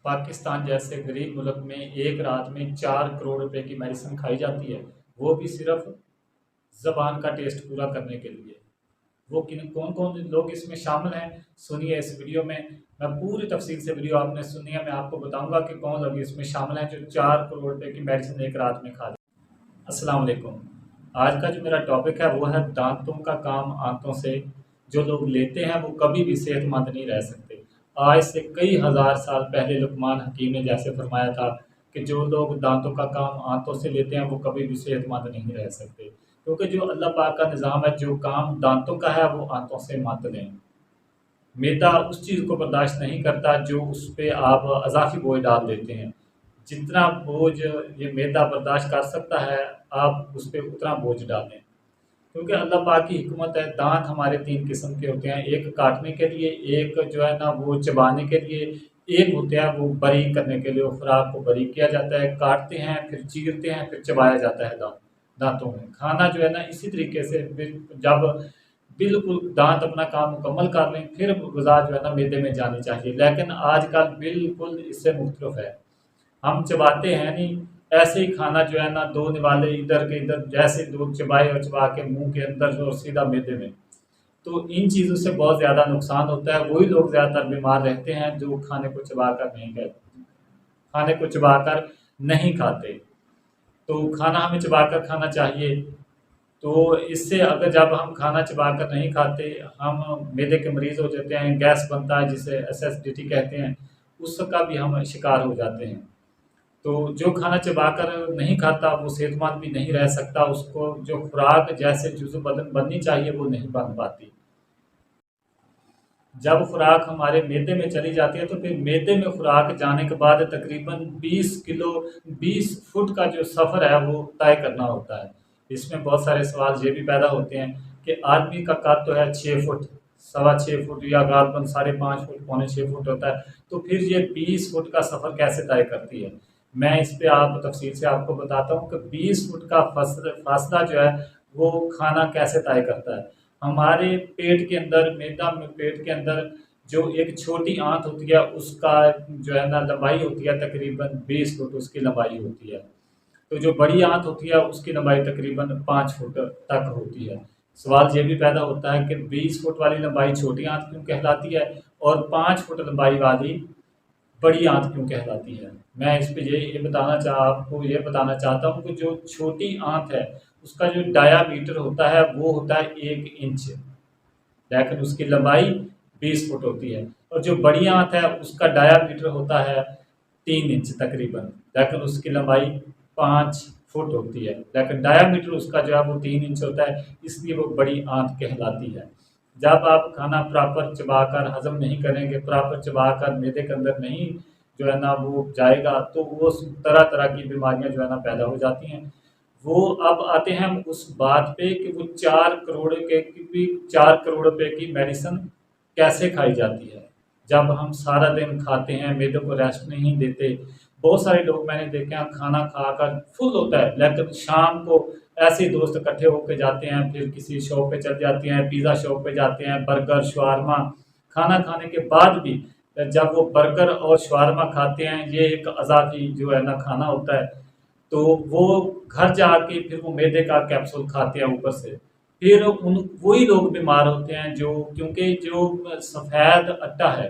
پاکستان جیسے غریب ملک میں ایک رات میں 4 کروڑ روپے کی میڈیسن کھائی جاتی ہے، وہ بھی صرف زبان کا ٹیسٹ پورا کرنے کے لیے۔ وہ کون کون لوگ اس میں شامل ہیں، سنیے اس ویڈیو میں پوری تفصیل سے ویڈیو آپ نے سنی ہے۔ میں آپ کو بتاؤں گا کہ کون لوگ اس میں شامل ہیں جو 4 کروڑ روپے کی میڈیسن ایک رات میں کھا لیں۔ السلام علیکم۔ آج کا جو میرا ٹاپک ہے وہ ہے دانتوں کا کام آنتوں سے۔ جو لوگ لیتے ہیں وہ کبھی بھی صحت مند نہیں رہ سکتے۔ آج سے کئی ہزار سال پہلے لقمان حکیم نے جیسے فرمایا تھا کہ جو لوگ دانتوں کا کام آنتوں سے لیتے ہیں وہ کبھی بھی صحت مند نہیں رہ سکتے، کیونکہ جو اللہ پاک کا نظام ہے، جو کام دانتوں کا ہے وہ آنتوں سے مت لیں۔ میدا اس چیز کو برداشت نہیں کرتا جو اس پہ آپ اضافی بوجھ ڈال دیتے ہیں۔ جتنا بوجھ یہ میدا برداشت کر سکتا ہے آپ اس پہ اتنا بوجھ ڈالیں، کیونکہ اللہ پاک کی حکمت ہے۔ دانت ہمارے 3 قسم کے ہوتے ہیں، ایک کاٹنے کے لیے، ایک جو ہے نا وہ چبانے کے لیے، ایک ہوتے ہیں وہ بری کرنے کے لیے، خوراک کو بری کیا جاتا ہے، کاٹتے ہیں پھر چیرتے ہیں پھر چبایا جاتا ہے دانتوں میں۔ کھانا جو ہے نا اسی طریقے سے جب بالکل دانت اپنا کام مکمل کر لیں پھر غذا جو ہے نا معدے میں جانی چاہیے، لیکن آج کل بالکل اس سے مختلف ہے۔ ہم چباتے ہیں نہیں، ایسے ہی کھانا جو ہے نا دو نوالے ادھر کے ادھر، جیسے دودھ چبائے اور چبا کے منہ کے اندر جو سیدھا معدے میں، تو ان چیزوں سے بہت زیادہ نقصان ہوتا ہے۔ وہی لوگ زیادہ تر بیمار رہتے ہیں جو کھانے کو چبا کر نہیں کھاتے، کھانے کو چبا کر نہیں کھاتے۔ تو کھانا ہمیں چبا کر کھانا چاہیے۔ تو اس سے اگر جب ہم کھانا چبا کر نہیں کھاتے، ہم معدے کے مریض ہو جاتے ہیں، گیس بنتا ہے جسے ایسیڈیٹی کہتے ہیں، اس کا بھی ہم شکار ہو جاتے ہیں۔ تو جو کھانا چبا کر نہیں کھاتا وہ صحت مند بھی نہیں رہ سکتا، اس کو جو خوراک جیسے جزو بدن بننی چاہیے وہ نہیں بن پاتی۔ جب خوراک ہمارے معدے میں چلی جاتی ہے تو پھر معدے میں خوراک جانے کے بعد تقریباً 20 فٹ کا جو سفر ہے وہ طے کرنا ہوتا ہے۔ اس میں بہت سارے سوال یہ بھی پیدا ہوتے ہیں کہ آدمی کا قد تو ہے 6 فٹ، 6.25 فٹ یا غالباً 5.5 فٹ، 6.25 فٹ ہوتا ہے، تو پھر یہ 20 فٹ کا سفر کیسے طے کرتی ہے؟ میں اس پہ آپ تفصیل سے آپ کو بتاتا ہوں کہ 20 فٹ کا فاصلہ جو ہے وہ کھانا کیسے طے کرتا ہے۔ ہمارے پیٹ کے اندر، معدہ میں پیٹ کے اندر جو ایک چھوٹی آنت ہوتی ہے اس کا جو ہے نا لمبائی ہوتی ہے تقریباً 20 فٹ اس کی لمبائی ہوتی ہے۔ تو جو بڑی آنت ہوتی ہے اس کی لمبائی تقریباً 5 فٹ تک ہوتی ہے۔ سوال یہ بھی پیدا ہوتا ہے کہ 20 فٹ والی لمبائی چھوٹی آنت کیوں کہلاتی ہے اور 5 فٹ لمبائی والی بڑی آنت کیوں کہلاتی ہے؟ میں اس پہ آپ کو یہ بتانا چاہتا ہوں کہ جو چھوٹی آنت ہے اس کا جو ڈایا میٹر ہوتا ہے وہ ہوتا ہے 1 انچ، لیکن اس کی لمبائی 20 فٹ ہوتی ہے، اور جو بڑی آنت ہے اس کا ڈایا میٹر ہوتا ہے 3 انچ تقریباً، لیکن اس کی لمبائی 5 فٹ ہوتی ہے، لیکن ڈایا میٹر اس کا جو ہے وہ 3 انچ ہوتا ہے، اس لیے وہ بڑی آنت کہلاتی ہے۔ جب آپ کھانا پراپر چبا کر ہضم نہیں کریں گے، پراپر چبا کر معدے کے اندر نہیں جو ہے نا وہ جائے گا، تو وہ طرح طرح کی بیماریاں جو ہے نا پیدا ہو جاتی ہیں۔ وہ اب آتے ہیں اس بات پہ کہ وہ 4 کروڑ روپے کی میڈیسن کیسے کھائی جاتی ہے۔ جب ہم سارا دن کھاتے ہیں، معدے کو ریسٹ نہیں دیتے، بہت سارے لوگ میں نے دیکھے ہیں کھانا کھا کر فل ہوتا ہے، لیکن شام کو ایسے دوست اکٹھے ہو کے جاتے ہیں، پھر کسی شاپ پہ چل جاتے ہیں، پیزا شاپ پہ جاتے ہیں، برگر شاورما کھانا کھانے کے بعد بھی جب وہ برگر اور شاورما کھاتے ہیں، یہ ایک اضافی جو ہے نا کھانا ہوتا ہے، تو وہ گھر جا کے پھر وہ میدے کا کیپسول کھاتے ہیں اوپر سے، پھر وہی لوگ بیمار ہوتے ہیں کیونکہ جو سفید اٹا ہے،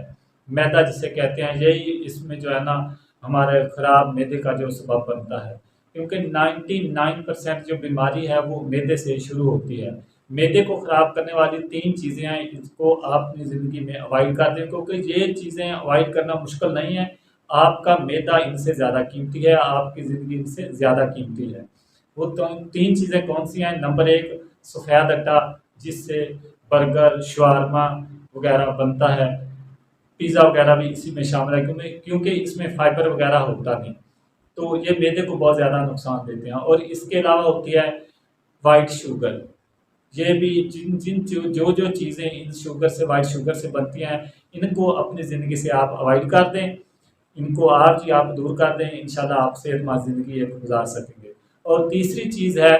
میدا جسے کہتے ہیں، یہی اس میں جو ہے نا ہمارے خراب میدے کا جو سبب بنتا ہے، کیونکہ 99% جو بیماری ہے وہ میدے سے شروع ہوتی ہے۔ میدے کو خراب کرنے والی 3 چیزیں ہیں، اس کو آپ اپنی زندگی میں اوائڈ کر دیں، کیونکہ یہ چیزیں اوائڈ کرنا مشکل نہیں ہے۔ آپ کا میدا ان سے زیادہ قیمتی ہے، آپ کی زندگی ان سے زیادہ قیمتی ہے۔ وہ 3 چیزیں کون سی ہیں؟ نمبر 1 سفید اٹا، جس سے برگر شاورما وغیرہ بنتا ہے، پیزا وغیرہ بھی اسی میں شامل ہے، کیونکہ اس میں فائبر وغیرہ ہوتا نہیں، تو یہ معدے کو بہت زیادہ نقصان دیتے ہیں۔ اور اس کے علاوہ ہوتی ہے وائٹ شوگر، یہ بھی جو چیزیں ان شوگر سے، وائٹ شوگر سے بنتی ہیں، ان کو اپنی زندگی سے آپ اوائڈ کر دیں، ان کو آپ دور کر دیں، انشاءاللہ آپ صحت مند زندگی ایک گزار سکیں گے۔ اور تیسری چیز ہے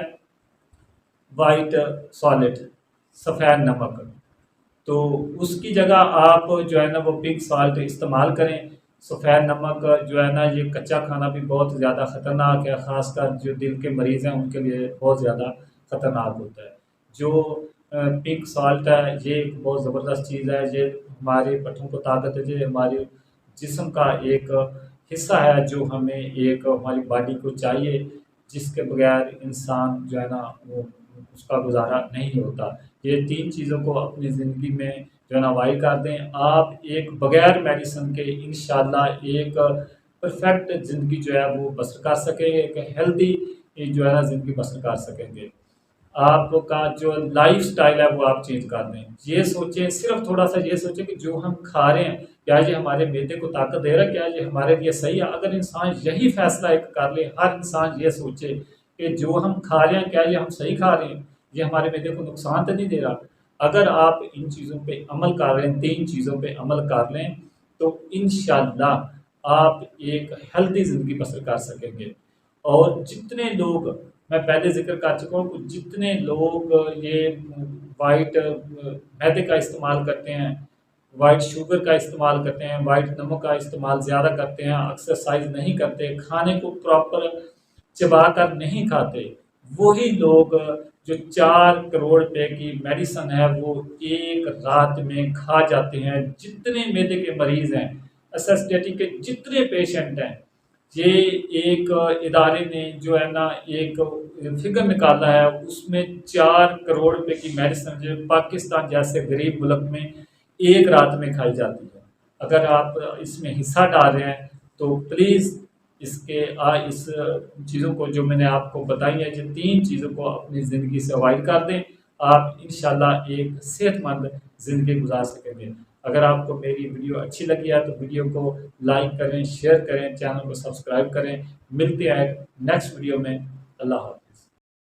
وائٹ سالٹ، سفید نمک، تو اس کی جگہ آپ جو ہے نا وہ پنک سالٹ استعمال کریں۔ سفید نمک جو ہے نا یہ کچا کھانا بھی بہت زیادہ خطرناک ہے، خاص کر جو دل کے مریض ہیں ان کے لیے بہت زیادہ خطرناک ہوتا ہے۔ جو پنک سالٹ ہے یہ ایک بہت زبردست چیز ہے، یہ ہمارے پٹھوں کو طاقت ہے، یہ ہمارے جسم کا ایک حصہ ہے جو ہمیں ایک ہماری باڈی کو چاہیے، جس کے بغیر انسان جو ہے نا وہ اس کا گزارا نہیں ہوتا۔ یہ تین چیزوں کو اپنی زندگی میں جو ہے نا اوائڈ کر دیں، آپ ایک بغیر میڈیسن کے انشاءاللہ ایک پرفیکٹ زندگی جو ہے وہ بسر کر سکیں گے، ایک ہیلدی جو ہے نا زندگی بسر کر سکیں گے۔ آپ کا جو لائف سٹائل ہے وہ آپ چینج کر دیں، یہ سوچیں، صرف تھوڑا سا یہ سوچیں کہ جو ہم کھا رہے ہیں کیا یہ ہمارے معدے کو طاقت دے رہا ہے، کیا یہ ہمارے لیے صحیح ہے۔ اگر انسان یہی فیصلہ ایک کر لے، ہر انسان یہ سوچے کہ جو ہم کھا رہے ہیں کیا یہ ہم صحیح کھا رہے ہیں، یہ ہمارے معدے کو نقصان تو نہیں دے رہا۔ اگر آپ ان چیزوں پہ عمل کر رہے ہیں، تین چیزوں پہ عمل کر لیں، تو انشاءاللہ آپ ایک ہیلدی زندگی بسر کر سکیں گے۔ اور جتنے لوگ، میں پہلے ذکر کر چکا ہوں کہ جتنے لوگ یہ وائٹ میدے کا استعمال کرتے ہیں، وائٹ شوگر کا استعمال کرتے ہیں، وائٹ نمک کا استعمال زیادہ کرتے ہیں، ایکسرسائز نہیں کرتے، کھانے کو پراپر چبا کر نہیں کھاتے، وہی لوگ جو 4 کروڑ روپے کی میڈیسن ہے وہ ایک رات میں کھا جاتے ہیں۔ جتنے معدے کے مریض ہیں، اسسٹیٹی کے جتنے پیشنٹ ہیں، یہ ایک ادارے نے جو ہے نا ایک فگر نکالا ہے، اس میں 4 کروڑ روپے کی میڈیسن جو پاکستان جیسے غریب ملک میں ایک رات میں کھائی جاتی ہے۔ اگر آپ اس میں حصہ ڈال رہے ہیں تو پلیز اس چیزوں کو جو میں نے آپ کو بتائی ہے، جن تین چیزوں کو اپنی زندگی سے اوائڈ کر دیں، آپ انشاءاللہ ایک صحت مند زندگی گزار سکیں گے۔ اگر آپ کو میری ویڈیو اچھی لگی ہے تو ویڈیو کو لائک کریں، شیئر کریں، چینل کو سبسکرائب کریں۔ ملتے ہیں نیکسٹ ویڈیو میں۔ اللہ حافظ۔